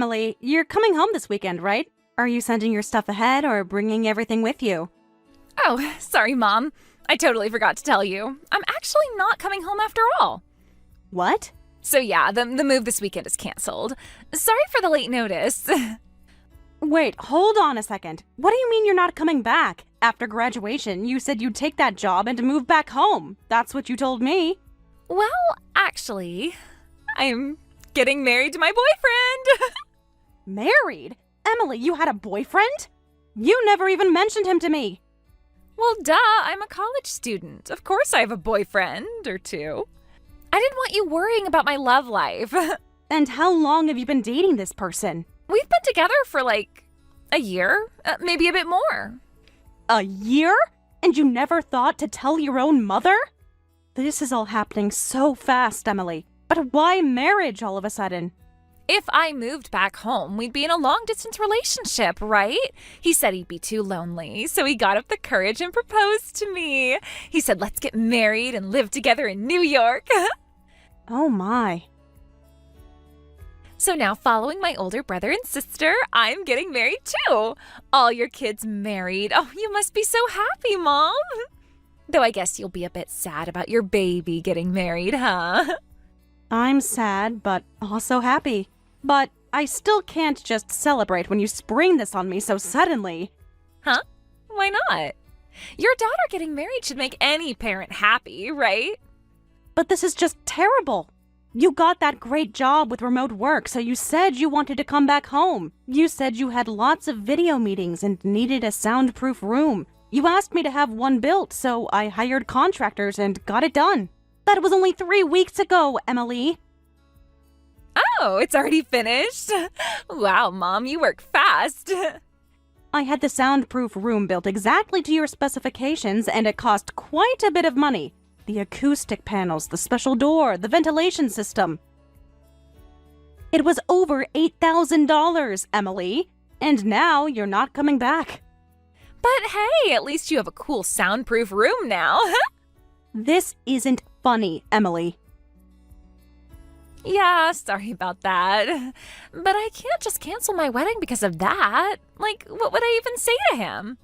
Emily, you're coming home this weekend, right? Are you sending your stuff ahead or bringing everything with you? Oh, sorry, Mom. I totally forgot to tell you. I'm actually not coming home after all. What? So yeah, the move this weekend is canceled. Sorry for the late notice. Wait, hold on a second. What do you mean you're not coming back? After graduation, you said you'd take that job and move back home. That's what you told me. Well, actually, I'm getting married to my boyfriend. Married? Emily, you had a boyfriend? You never even mentioned him to me. Well, duh, I'm a college student. Of course I have a boyfriend or two. I didn't want you worrying about my love life. And how long have you been dating this person? We've been together for like a year, maybe a bit more. A year? And you never thought to tell your own mother? This is all happening so fast, Emily. But why marriage all of a sudden? If I moved back home, we'd be in a long-distance relationship, right? He said he'd be too lonely, so he got up the courage and proposed to me. He said, let's get married and live together in New York. Oh my. So now, following my older brother and sister, I'm getting married too. All your kids married. Oh, you must be so happy, Mom. Though I guess you'll be a bit sad about your baby getting married, huh? I'm sad, but also happy. But I still can't just celebrate when you spring this on me so suddenly. Huh? Why not? Your daughter getting married should make any parent happy, right? But this is just terrible. You got that great job with remote work, so you said you wanted to come back home. You said you had lots of video meetings and needed a soundproof room. You asked me to have one built, so I hired contractors and got it done. That was only 3 weeks ago, Emily. Oh, it's already finished? Wow, Mom, you work fast. I had the soundproof room built exactly to your specifications, and it cost quite a bit of money. The acoustic panels, the special door, the ventilation system. It was over $8,000, Emily. And now you're not coming back. But hey, at least you have a cool soundproof room now. This isn't funny, Emily. Yeah, sorry about that. But I can't just cancel my wedding because of that. Like, what would I even say to him?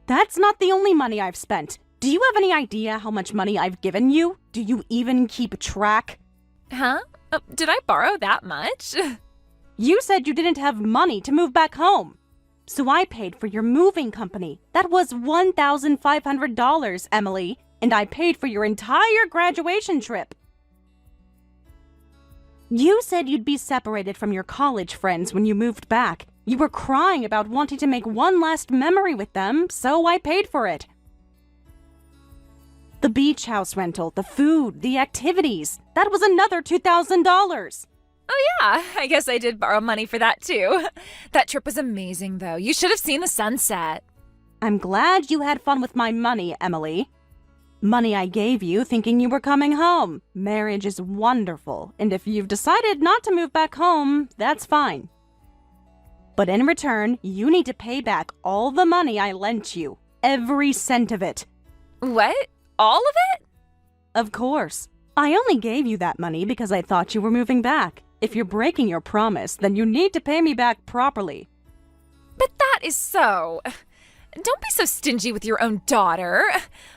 That's not the only money I've spent. Do you have any idea how much money I've given you? Do you even keep track? Huh? Did I borrow that much? You said you didn't have money to move back home. So I paid for your moving company. That was $1,500, Emily. And I paid for your entire graduation trip. You said you'd be separated from your college friends when you moved back. You were crying about wanting to make one last memory with them, so I paid for it. The beach house rental, the food, the activities. That was another $2,000. Oh yeah, I guess I did borrow money for that too. That trip was amazing though. You should have seen the sunset. I'm glad you had fun with my money, Emily. Money I gave you thinking you were coming home. Marriage is wonderful, and if you've decided not to move back home, that's fine. But in return, you need to pay back all the money I lent you. Every cent of it. What? All of it? Of course. I only gave you that money because I thought you were moving back. If you're breaking your promise, then you need to pay me back properly. But that is so... Don't be so stingy with your own daughter.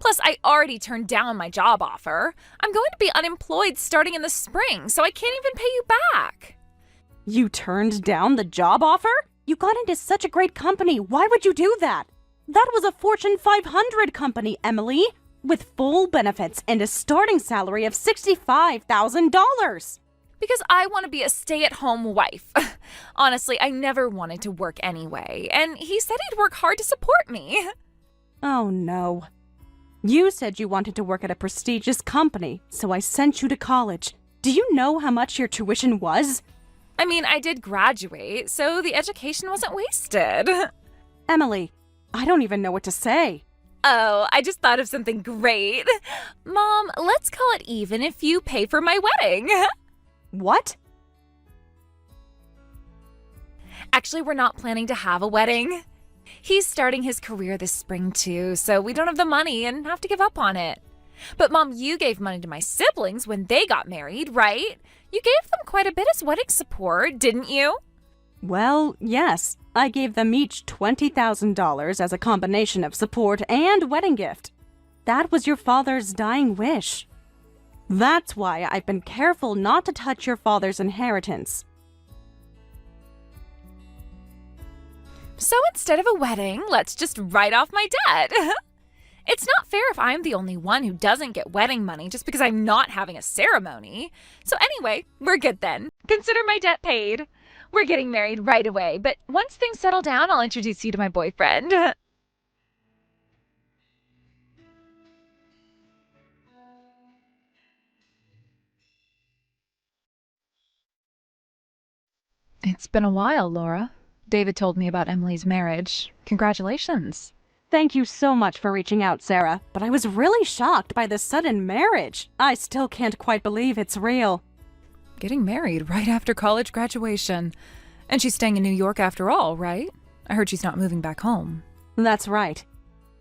Plus, I already turned down my job offer. I'm going to be unemployed starting in the spring, so I can't even pay you back. You turned down the job offer? You got into such a great company. Why would you do that? That was a Fortune 500 company, Emily, with full benefits and a starting salary of $65,000. Because I want to be a stay-at-home wife. Honestly, I never wanted to work anyway, and he said he'd work hard to support me. Oh no. You said you wanted to work at a prestigious company, so I sent you to college. Do you know how much your tuition was? I mean, I did graduate, so the education wasn't wasted. Emily, I don't even know what to say. Oh, I just thought of something great. Mom, let's call it even if you pay for my wedding. What? Actually, we're not planning to have a wedding. He's starting his career this spring too, so we don't have the money and have to give up on it. But Mom, you gave money to my siblings when they got married, right? You gave them quite a bit as wedding support, didn't you? Well, yes. I gave them each $20,000 as a combination of support and wedding gift. That was your father's dying wish. That's why I've been careful not to touch your father's inheritance. So instead of a wedding, let's just write off my debt. It's not fair if I'm the only one who doesn't get wedding money just because I'm not having a ceremony. So anyway, we're good then. Consider my debt paid. We're getting married right away, but once things settle down, I'll introduce you to my boyfriend. It's been a while, Laura. David told me about Emily's marriage. Congratulations. Thank you so much for reaching out, Sarah, but I was really shocked by this sudden marriage. I still can't quite believe it's real. Getting married right after college graduation. And she's staying in New York after all, right? I heard she's not moving back home. That's right.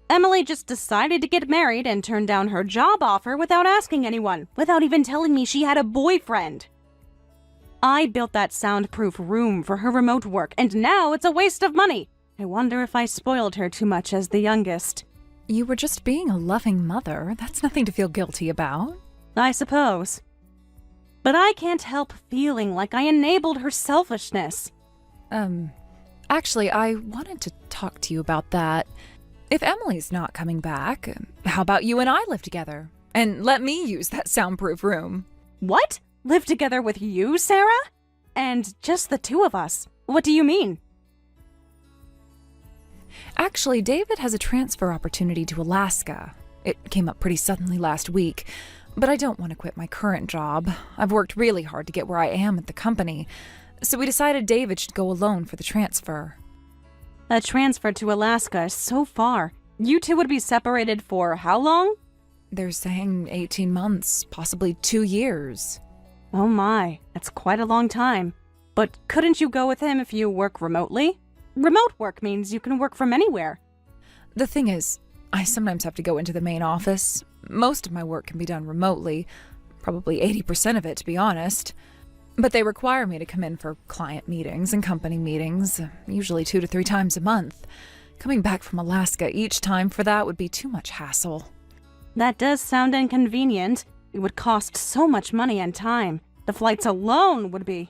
Emily just decided to get married and turned down her job offer without asking anyone, without even telling me she had a boyfriend. I built that soundproof room for her remote work, and now it's a waste of money. I wonder if I spoiled her too much as the youngest. You were just being a loving mother. That's nothing to feel guilty about. I suppose. But I can't help feeling like I enabled her selfishness. Actually, I wanted to talk to you about that. If Emily's not coming back, how about you and I live together? And let me use that soundproof room. What? Live together with you, Sarah? And just the two of us? What do you mean? Actually, David has a transfer opportunity to Alaska. It came up pretty suddenly last week, but I don't want to quit my current job. I've worked really hard to get where I am at the company, so we decided David should go alone for the transfer. A transfer to Alaska is so far. You two would be separated for how long? They're saying 18 months, possibly 2 years. Oh my, that's quite a long time. But couldn't you go with him if you work remotely? Remote work means you can work from anywhere. The thing is, I sometimes have to go into the main office. Most of my work can be done remotely, probably 80% of it to be honest. But they require me to come in for client meetings and company meetings, usually 2 to 3 times a month. Coming back from Alaska each time for that would be too much hassle. That does sound inconvenient. It would cost so much money and time. The flights alone would be...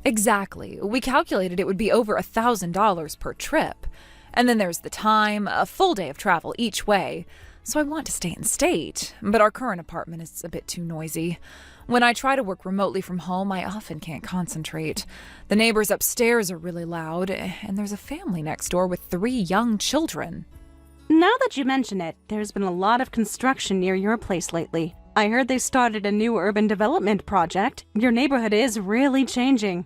Exactly. We calculated it would be over $1,000 per trip. And then there's the time, a full day of travel each way. So I want to stay in state, but our current apartment is a bit too noisy. When I try to work remotely from home, I often can't concentrate. The neighbors upstairs are really loud, and there's a family next door with 3 young children. Now that you mention it, there's been a lot of construction near your place lately. I heard they started a new urban development project. Your neighborhood is really changing.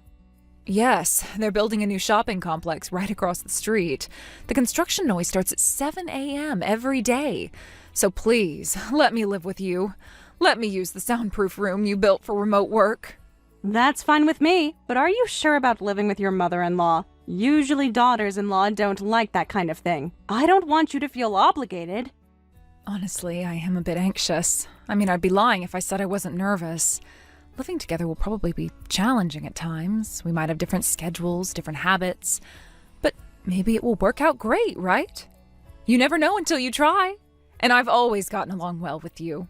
Yes, they're building a new shopping complex right across the street. The construction noise starts at 7 a.m. every day. So please, let me live with you. Let me use the soundproof room you built for remote work. That's fine with me, but are you sure about living with your mother-in-law? Usually daughters-in-law don't like that kind of thing. I don't want you to feel obligated. Honestly, I am a bit anxious. I mean, I'd be lying if I said I wasn't nervous. Living together will probably be challenging at times. We might have different schedules, different habits. But maybe it will work out great, right? You never know until you try. And I've always gotten along well with you.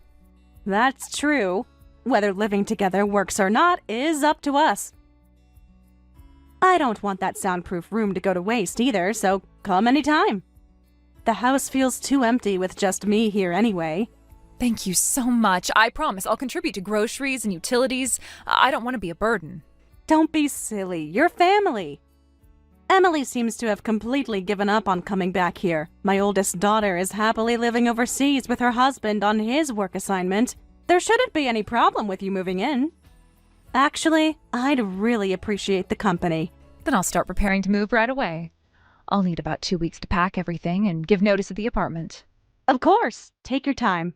That's true. Whether living together works or not is up to us. I don't want that soundproof room to go to waste either, so come anytime. The house feels too empty with just me here anyway. Thank you so much. I promise I'll contribute to groceries and utilities. I don't want to be a burden. Don't be silly. You're family. Emily seems to have completely given up on coming back here. My oldest daughter is happily living overseas with her husband on his work assignment. There shouldn't be any problem with you moving in. Actually, I'd really appreciate the company. Then I'll start preparing to move right away. I'll need about 2 weeks to pack everything and give notice of the apartment. Of course. Take your time.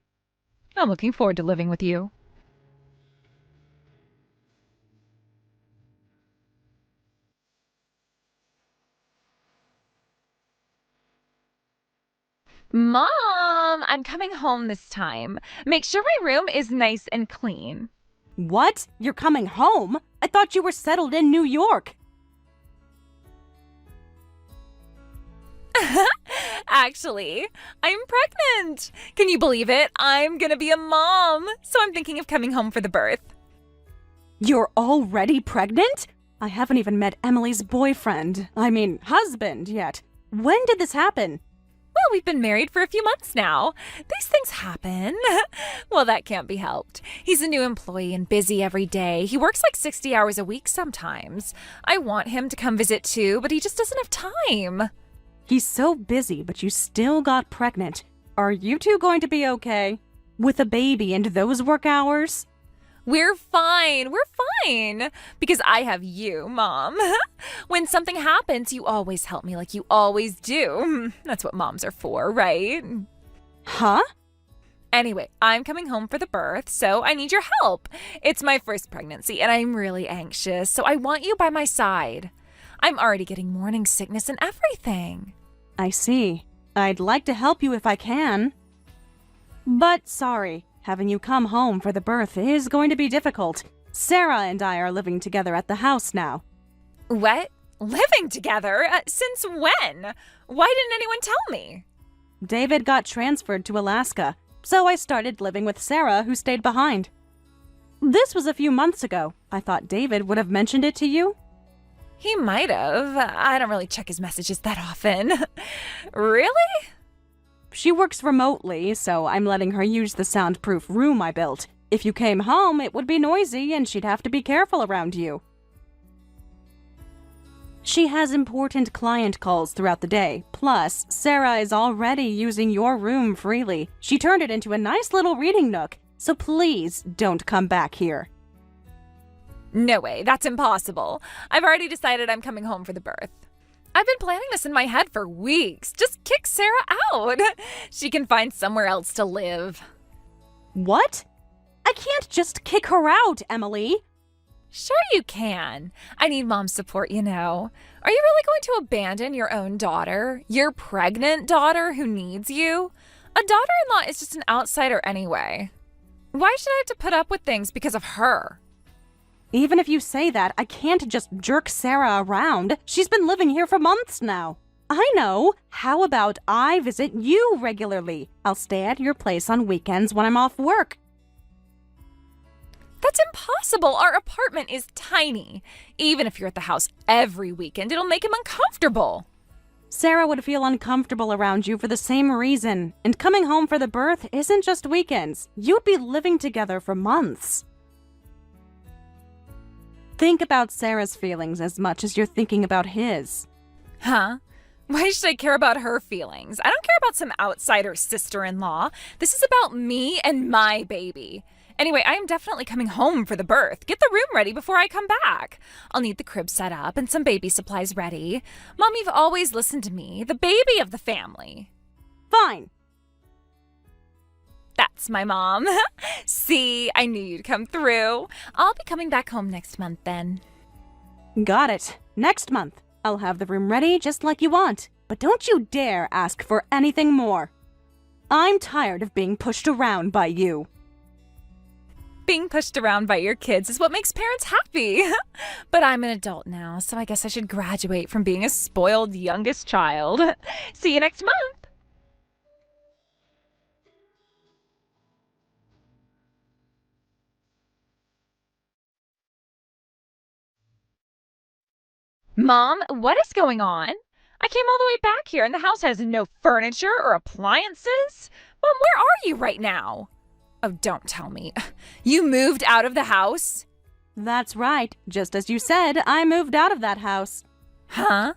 I'm looking forward to living with you. Mom, I'm coming home this time. Make sure my room is nice and clean. What? You're coming home? I thought you were settled in New York. Actually, I'm pregnant. Can you believe it? I'm gonna be a mom, so I'm thinking of coming home for the birth. You're already pregnant? I haven't even met Emily's husband yet. When did this happen? Well, we've been married for a few months now. These things happen. Well, that can't be helped. He's a new employee and busy every day. He works like 60 hours a week sometimes. I want him to come visit too, but he just doesn't have time. He's so busy, but you still got pregnant. Are you two going to be okay? With a baby and those work hours? We're fine. Because I have you, Mom. When something happens, you always help me like you always do. That's what moms are for, right? Huh? Anyway, I'm coming home for the birth, so I need your help. It's my first pregnancy, and I'm really anxious, so I want you by my side. I'm already getting morning sickness and everything. I see. I'd like to help you if I can. But sorry, having you come home for the birth is going to be difficult. Sarah and I are living together at the house now. What? Living together? Since when? Why didn't anyone tell me? David got transferred to Alaska, so I started living with Sarah, who stayed behind. This was a few months ago. I thought David would have mentioned it to you. He might have. I don't really check his messages that often. Really? She works remotely, so I'm letting her use the soundproof room I built. If you came home, it would be noisy and she'd have to be careful around you. She has important client calls throughout the day. Plus, Sarah is already using your room freely. She turned it into a nice little reading nook, so please don't come back here. No way, that's impossible. I've already decided I'm coming home for the birth. I've been planning this in my head for weeks. Just kick Sarah out. She can find somewhere else to live. What? I can't just kick her out, Emily. Sure you can. I need Mom's support, you know. Are you really going to abandon your own daughter? Your pregnant daughter who needs you? A daughter-in-law is just an outsider anyway. Why should I have to put up with things because of her? Even if you say that, I can't just jerk Sarah around. She's been living here for months now. I know. How about I visit you regularly? I'll stay at your place on weekends when I'm off work. That's impossible. Our apartment is tiny. Even if you're at the house every weekend, it'll make him uncomfortable. Sarah would feel uncomfortable around you for the same reason. And coming home for the birth isn't just weekends. You'd be living together for months. Think about Sarah's feelings as much as you're thinking about his. Huh? Why should I care about her feelings? I don't care about some outsider sister-in-law. This is about me and my baby. Anyway, I am definitely coming home for the birth. Get the room ready before I come back. I'll need the crib set up and some baby supplies ready. Mom, you've always listened to me, the baby of the family. Fine. That's my mom. See, I knew you'd come through. I'll be coming back home next month then. Got it. Next month. I'll have the room ready just like you want. But don't you dare ask for anything more. I'm tired of being pushed around by you. Being pushed around by your kids is what makes parents happy. But I'm an adult now, so I guess I should graduate from being a spoiled youngest child. See you next month. Mom, what is going on? I came all the way back here and the house has no furniture or appliances. Mom, where are you right now? Oh, don't tell me. You moved out of the house? That's right. Just as you said, I moved out of that house. Huh?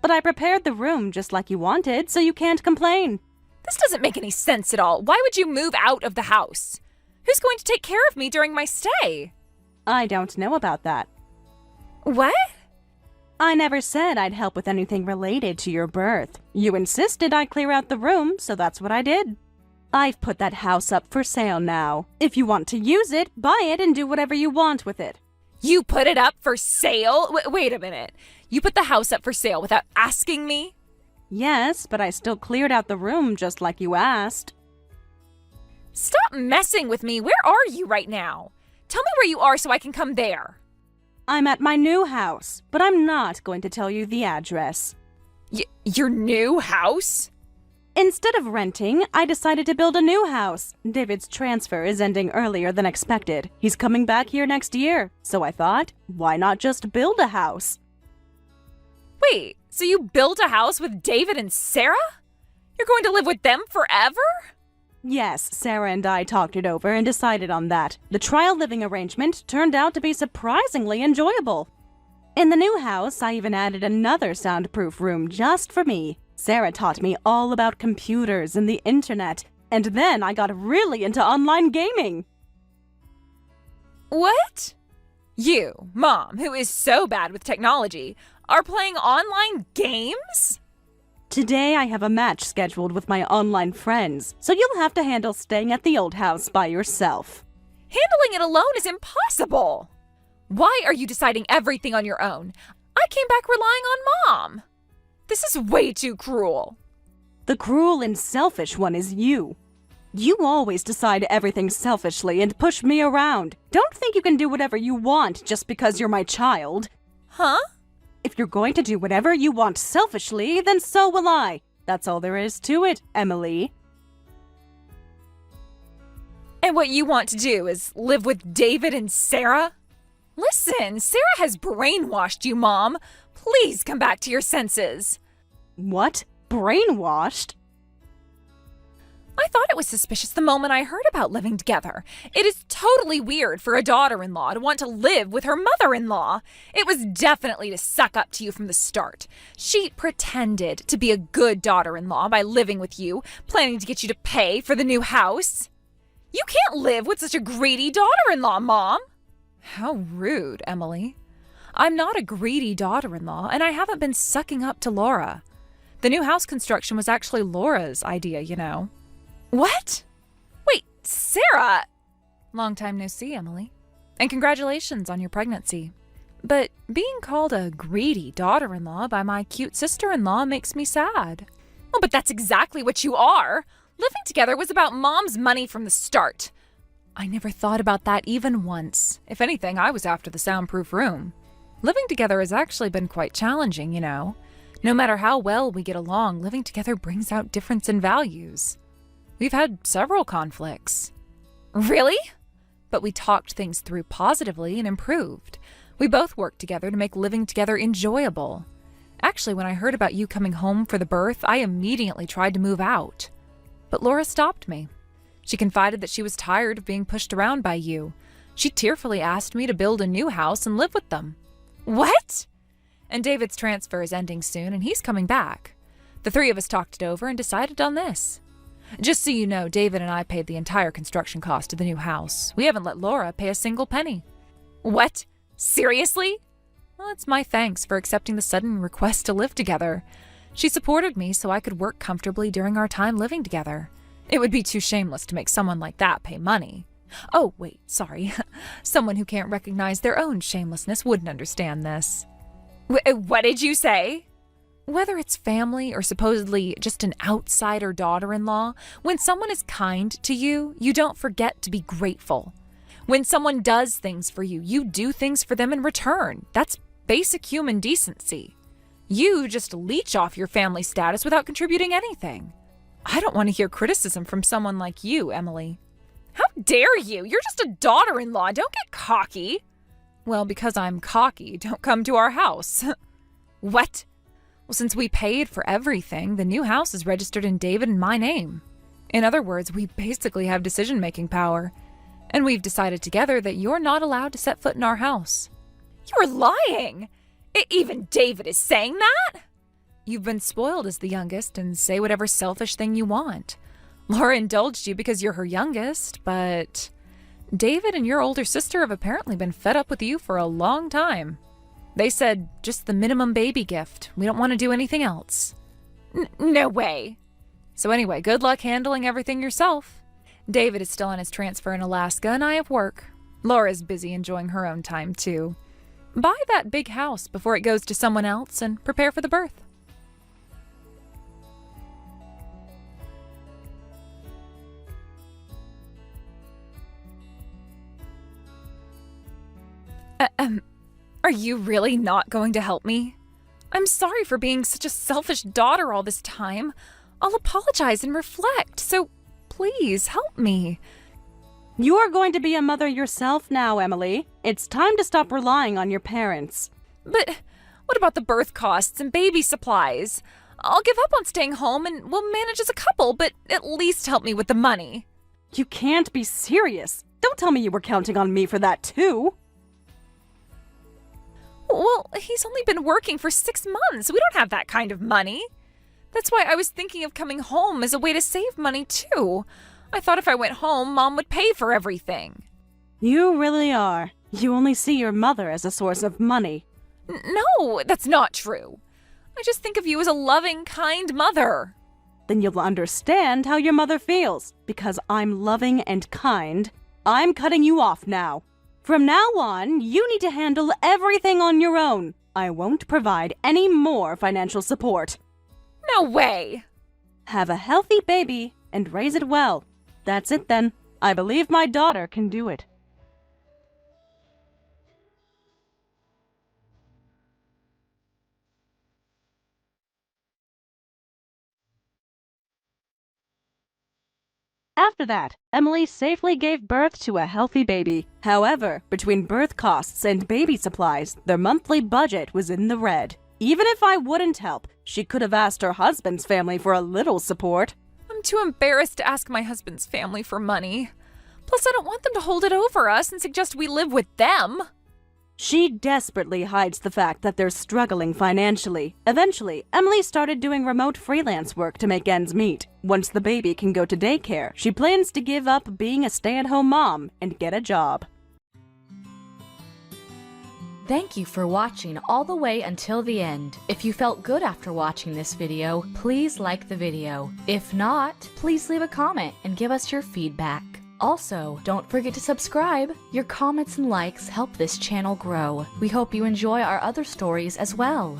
But I prepared the room just like you wanted, so you can't complain. This doesn't make any sense at all. Why would you move out of the house? Who's going to take care of me during my stay? I don't know about that. What? I never said I'd help with anything related to your birth. You insisted I clear out the room, so that's what I did. I've put that house up for sale now. If you want to use it, buy it and do whatever you want with it. You put it up for sale? Wait a minute. You put the house up for sale without asking me? Yes, but I still cleared out the room just like you asked. Stop messing with me. Where are you right now? Tell me where you are so I can come there. I'm at my new house, but I'm not going to tell you the address. Your new house? Instead of renting, I decided to build a new house. David's transfer is ending earlier than expected. He's coming back here next year, so I thought, why not just build a house? Wait, so you built a house with David and Sarah? You're going to live with them forever? Yes, Sarah and I talked it over and decided on that. The trial living arrangement turned out to be surprisingly enjoyable. In the new house, I even added another soundproof room just for me. Sarah taught me all about computers and the internet, and then I got really into online gaming. What? You, Mom, who is so bad with technology, are playing online games? Today I have a match scheduled with my online friends, so you'll have to handle staying at the old house by yourself. Handling it alone is impossible. Why are you deciding everything on your own? I came back relying on Mom. This is way too cruel. The cruel and selfish one is you. You always decide everything selfishly and push me around. Don't think you can do whatever you want just because you're my child. Huh? If you're going to do whatever you want selfishly, then so will I. That's all there is to it, Emily. And what you want to do is live with David and Sarah? Listen, Sarah has brainwashed you, Mom. Please come back to your senses. What? Brainwashed? I thought it was suspicious the moment I heard about living together. It is totally weird for a daughter-in-law to want to live with her mother-in-law. It was definitely to suck up to you from the start. She pretended to be a good daughter-in-law by living with you, planning to get you to pay for the new house. You can't live with such a greedy daughter-in-law, Mom. How rude, Emily. I'm not a greedy daughter-in-law, and I haven't been sucking up to Laura. The new house construction was actually Laura's idea, you know. What? Wait, Sarah! Long time no see, Emily. And congratulations on your pregnancy. But being called a greedy daughter-in-law by my cute sister-in-law makes me sad. Oh, but that's exactly what you are. Living together was about Mom's money from the start. I never thought about that even once. If anything, I was after the soundproof room. Living together has actually been quite challenging, you know. No matter how well we get along, living together brings out difference in values. We've had several conflicts. Really? But we talked things through positively and improved. We both worked together to make living together enjoyable. Actually, when I heard about you coming home for the birth, I immediately tried to move out. But Laura stopped me. She confided that she was tired of being pushed around by you. She tearfully asked me to build a new house and live with them. What? And David's transfer is ending soon, and he's coming back. The three of us talked it over and decided on this. Just so you know, David and I paid the entire construction cost of the new house. We haven't let Laura pay a single penny. What? Seriously? Well, it's my thanks for accepting the sudden request to live together. She supported me so I could work comfortably during our time living together. It would be too shameless to make someone like that pay money. Oh, wait, sorry. Someone who can't recognize their own shamelessness wouldn't understand this. What did you say? Whether it's family or supposedly just an outsider daughter-in-law, when someone is kind to you, you don't forget to be grateful. When someone does things for you, you do things for them in return. That's basic human decency. You just leech off your family status without contributing anything. I don't want to hear criticism from someone like you, Emily. How dare you? You're just a daughter-in-law. Don't get cocky. Well, because I'm cocky, don't come to our house. What? Well, since we paid for everything, the new house is registered in David and my name. In other words, we basically have decision-making power. And we've decided together that you're not allowed to set foot in our house. You're lying! Even David is saying that? You've been spoiled as the youngest and say whatever selfish thing you want. Laura indulged you because you're her youngest, but David and your older sister have apparently been fed up with you for a long time. They said just the minimum baby gift. We don't want to do anything else. No way. So anyway, good luck handling everything yourself. David is still on his transfer in Alaska and I have work. Laura's busy enjoying her own time too. Buy that big house before it goes to someone else and prepare for the birth. Are you really not going to help me? I'm sorry for being such a selfish daughter all this time. I'll apologize and reflect, so please help me. You are going to be a mother yourself now, Emily. It's time to stop relying on your parents. But what about the birth costs and baby supplies? I'll give up on staying home and we'll manage as a couple, but at least help me with the money. You can't be serious. Don't tell me you were counting on me for that too. Well, he's only been working for 6 months. We don't have that kind of money. That's why I was thinking of coming home as a way to save money too. I thought if I went home, Mom would pay for everything. You really are. You only see your mother as a source of money. No, that's not true. I just think of you as a loving, kind mother. Then you'll understand how your mother feels. Because I'm loving and kind, I'm cutting you off now. From now on, you need to handle everything on your own. I won't provide any more financial support. No way! Have a healthy baby and raise it well. That's it then. I believe my daughter can do it. After that, Emily safely gave birth to a healthy baby. However, between birth costs and baby supplies, their monthly budget was in the red. Even if I wouldn't help, she could have asked her husband's family for a little support. I'm too embarrassed to ask my husband's family for money. Plus, I don't want them to hold it over us and suggest we live with them. She desperately hides the fact that they're struggling financially. Eventually, Emily started doing remote freelance work to make ends meet. Once the baby can go to daycare, she plans to give up being a stay-at-home mom and get a job. Thank you for watching all the way until the end. If you felt good after watching this video, please like the video. If not, please leave a comment and give us your feedback. Also, don't forget to subscribe. Your comments and likes help this channel grow. We hope you enjoy our other stories as well.